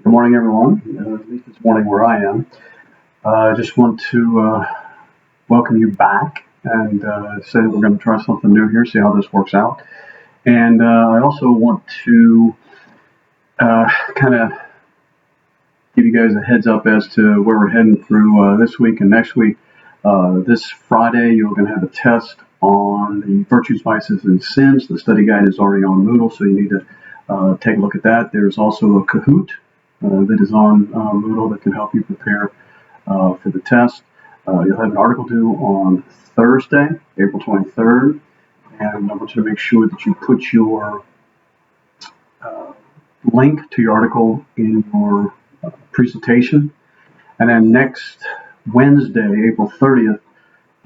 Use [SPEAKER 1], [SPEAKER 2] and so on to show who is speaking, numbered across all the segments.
[SPEAKER 1] Good morning, everyone. At least it's morning where I am. I just want to welcome you back and say that we're going to try something new here, see how this works out. And I also want to kind of give you guys a heads up as to where we're heading through this week and next week. This Friday, you're going to have a test on the virtues, vices, and sins. The study guide is already on Moodle, so you need to take a look at that. There's also a Kahoot that is on Moodle that can help you prepare for the test. You'll have an article due on Thursday, April 23rd, and I want you to make sure that you put your link to your article in your presentation. And then next Wednesday, April 30th,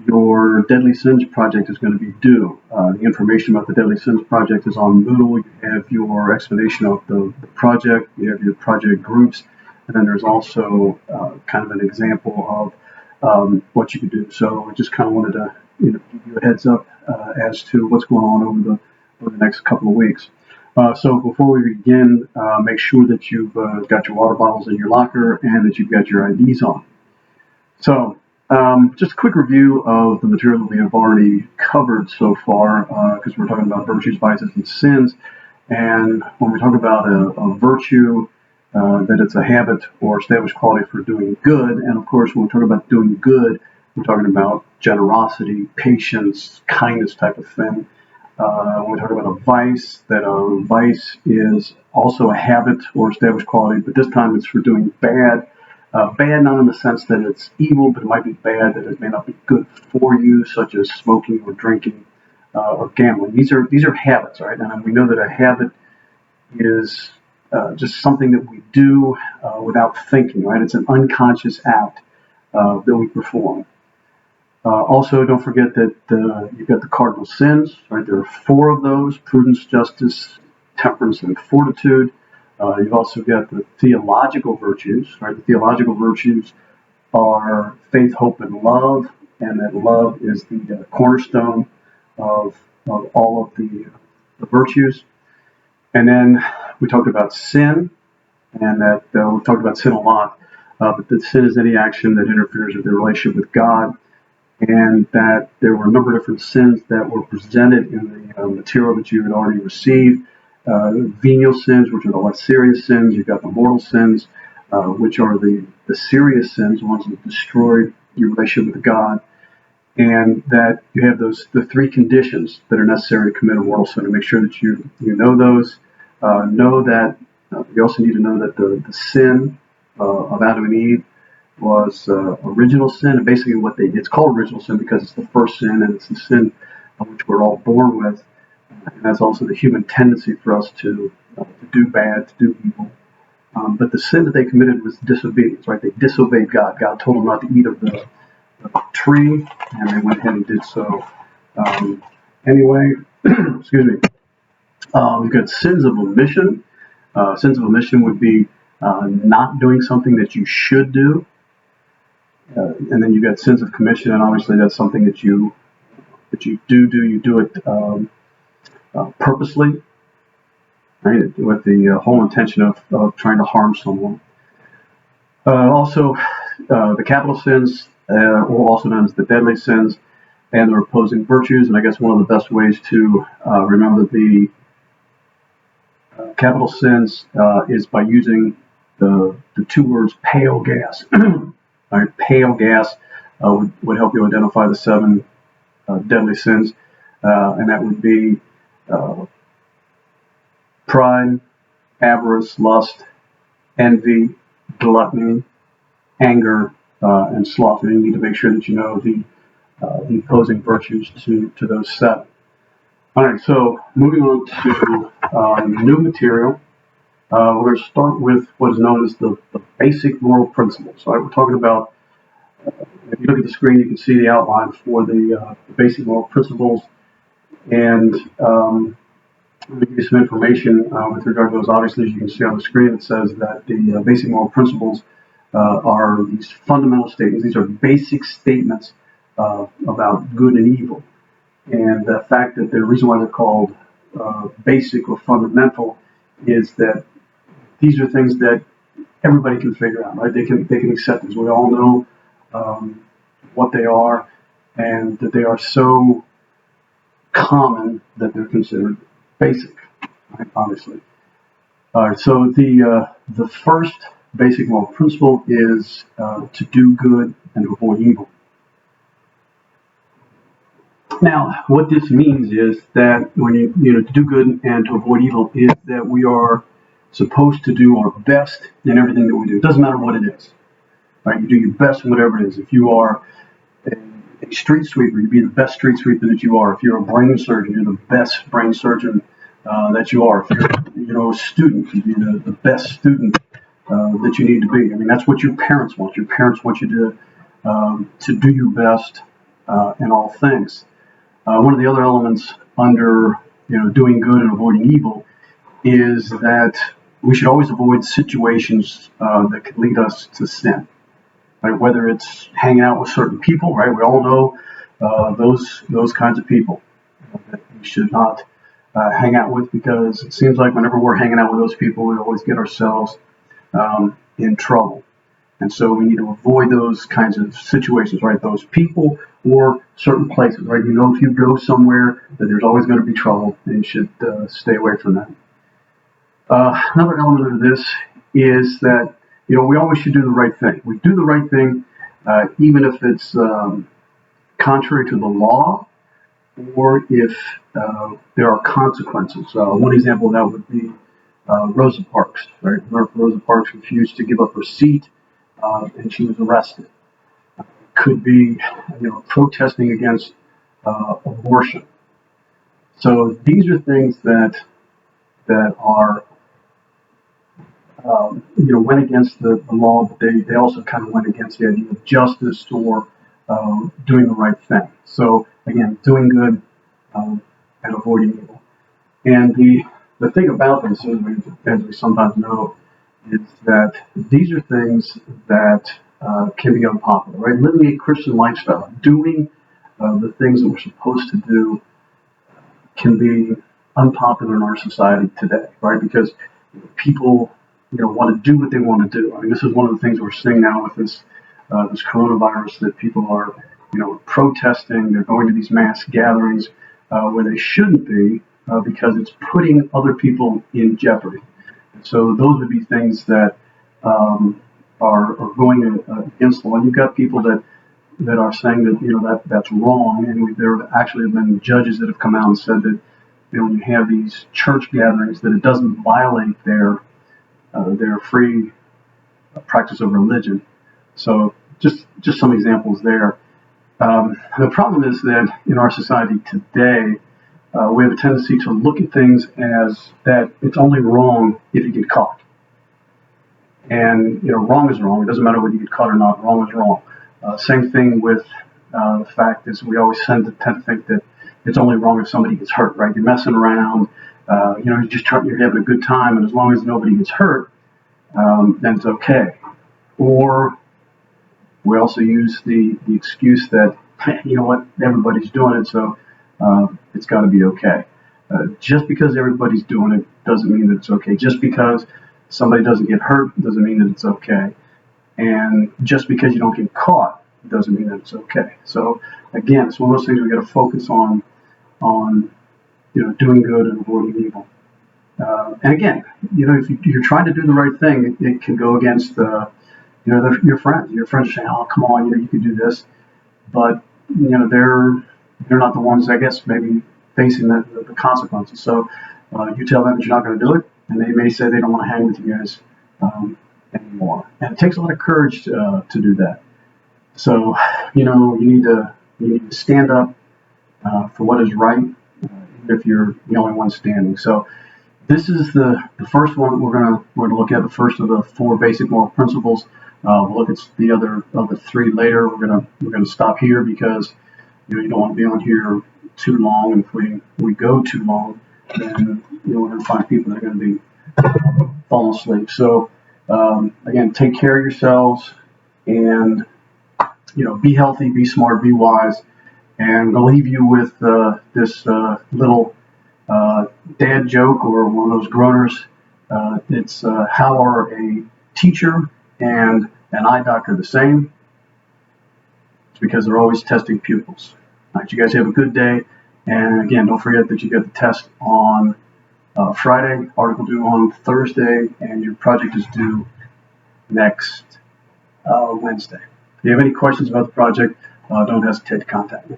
[SPEAKER 1] your Deadly Sins project is going to be due. The information about the Deadly Sins project is on Moodle. You have your explanation of the project, you have your project groups, and then there's also kind of an example of what you could do. So I just kind of wanted to give you a heads up as to what's going on over the next couple of weeks. So before we begin, make sure that you've got your water bottles in your locker and that you've got your IDs on. So just a quick review of the material that we have already covered so far, because we're talking about virtues, vices, and sins. And when we talk about a virtue, that it's a habit or established quality for doing good. And of course, when we talk about doing good, we're talking about generosity, patience, kindness type of thing. When we talk about a vice, that a vice is also a habit or established quality, but this time it's for doing bad. Bad not in the sense that it's evil, but it might be bad that it may not be good for you, such as smoking or drinking or gambling. These are habits, right? And we know that a habit is just something that we do without thinking, right? It's an unconscious act that we perform. Also, don't forget that you've got the cardinal sins, right? There are 4 of those: prudence, justice, temperance, and fortitude. You've also got the theological virtues, right? The theological virtues are faith, hope, and love, and that love is the cornerstone of all of the virtues. And then we talked about sin, and that we've talked about sin a lot, but that sin is any action that interferes with the relationship with God, and that there were a number of different sins that were presented in the material that you had already received. Venial sins, which are the less serious sins. You've got the mortal sins, which are the serious sins, ones that destroy your relationship with God. And that you have the 3 conditions that are necessary to commit a mortal sin. And make sure that you know those. Know that you also need to know that the sin of Adam and Eve was original sin. And basically it's called original sin because it's the first sin, and it's the sin which we're all born with. And that's also the human tendency for us to do bad, to do evil. But the sin that they committed was disobedience, right? They disobeyed God. God told them not to eat of the tree, and they went ahead and did so. Anyway, excuse me. We've got sins of omission. Sins of omission would be not doing something that you should do. And then you've got sins of commission, and obviously that's something that you do. You do it purposely, right, with the whole intention of trying to harm someone. Also, the capital sins, or also known as the deadly sins, and their opposing virtues. And I guess one of the best ways to remember the capital sins is by using the 2 words pale gas. All right, pale gas would help you identify the 7 deadly sins, and that would be pride, avarice, lust, envy, gluttony, anger, and sloth. And you need to make sure that you know the opposing virtues to those 7. All right, so moving on to new material. We're going to start with what is known as the basic moral principles. All right, we're talking about, if you look at the screen, you can see the outline for the basic moral principles. And let me give you some information with regard to those. Obviously, as you can see on the screen, it says that the basic moral principles are these fundamental statements. These are basic statements about good and evil. And the fact that the reason why they're called basic or fundamental is that these are things that everybody can figure out, right? They can accept this. We all know what they are, and that they are so common that they're considered basic, right? Obviously. All right. So the first basic moral principle is to do good and to avoid evil. Now, what this means is that when to do good and to avoid evil is that we are supposed to do our best in everything that we do. It doesn't matter what it is, right? You do your best in whatever it is. If you are a street sweeper, you be the best street sweeper that you are. If you're a brain surgeon, you're the best brain surgeon that you are. If you're a student, you be the best student that you need to be. I mean, that's what your parents want. Your parents want you to do your best in all things. One of the other elements under doing good and avoiding evil is that we should always avoid situations that could lead us to sin. Right? Whether it's hanging out with certain people, right? We all know those kinds of people that we should not hang out with, because it seems like whenever we're hanging out with those people, we always get ourselves in trouble. And so we need to avoid those kinds of situations, right? Those people or certain places, right? If you go somewhere that there's always going to be trouble, and you should stay away from that. Another element of this is that, we always should do the right thing. We do the right thing, even if it's contrary to the law, or if there are consequences. One example of that would be Rosa Parks, right? Rosa Parks refused to give up her seat, and she was arrested. Could be, protesting against abortion. So these are things that are, went against the law, but they also kind of went against the idea of justice or doing the right thing. So again, doing good and avoiding evil. And the thing about this, as we sometimes know, is that these are things that can be unpopular, right? Living a Christian lifestyle, doing the things that we're supposed to do, can be unpopular in our society today, right? Because people, want to do what they want to do. I mean, this is one of the things we're seeing now with this coronavirus, that people are, protesting. They're going to these mass gatherings where they shouldn't be, because it's putting other people in jeopardy. So those would be things that are going against the law. You've got people that are saying that that's wrong, and there actually have been judges that have come out and said that when you have these church gatherings, that it doesn't violate their free practice of religion. So just some examples there. The problem is that in our society today, we have a tendency to look at things as that it's only wrong if you get caught. And wrong is wrong. It doesn't matter whether you get caught or not. Wrong is wrong. Same thing with the fact is we always tend to think that it's only wrong if somebody gets hurt. Right? You're messing around. You're having a good time, and as long as nobody gets hurt, then it's okay. Or we also use the excuse that everybody's doing it, so it's got to be okay. Just because everybody's doing it doesn't mean that it's okay. Just because somebody doesn't get hurt doesn't mean that it's okay. And just because you don't get caught doesn't mean that it's okay. So again, it's one of those things we got to focus on doing good and avoiding evil. And again, if you're trying to do the right thing, it can go against your friends. Your friends say, "Oh, come on, you can do this," but they're not the ones, I guess, maybe facing the consequences. So you tell them that you're not going to do it, and they may say they don't want to hang with you guys anymore. And it takes a lot of courage to do that. So you need to stand up for what is right, even if you're the only one standing. So this is the first one we're gonna look at, the first of the 4 basic moral principles. We'll look at the other of the 3 later. We're gonna stop here because you don't want to be on here too long, and if we go too long, then we're gonna find people that are going to be falling asleep. So again, take care of yourselves, and be healthy, be smart, be wise. And I'll leave you with this little dad joke, or one of those groaners. It's how are a teacher and an eye doctor the same? It's because they're always testing pupils. All right, you guys have a good day. And again, don't forget that you get the test on Friday, article due on Thursday, and your project is due next Wednesday. If you have any questions about the project, don't hesitate to contact me.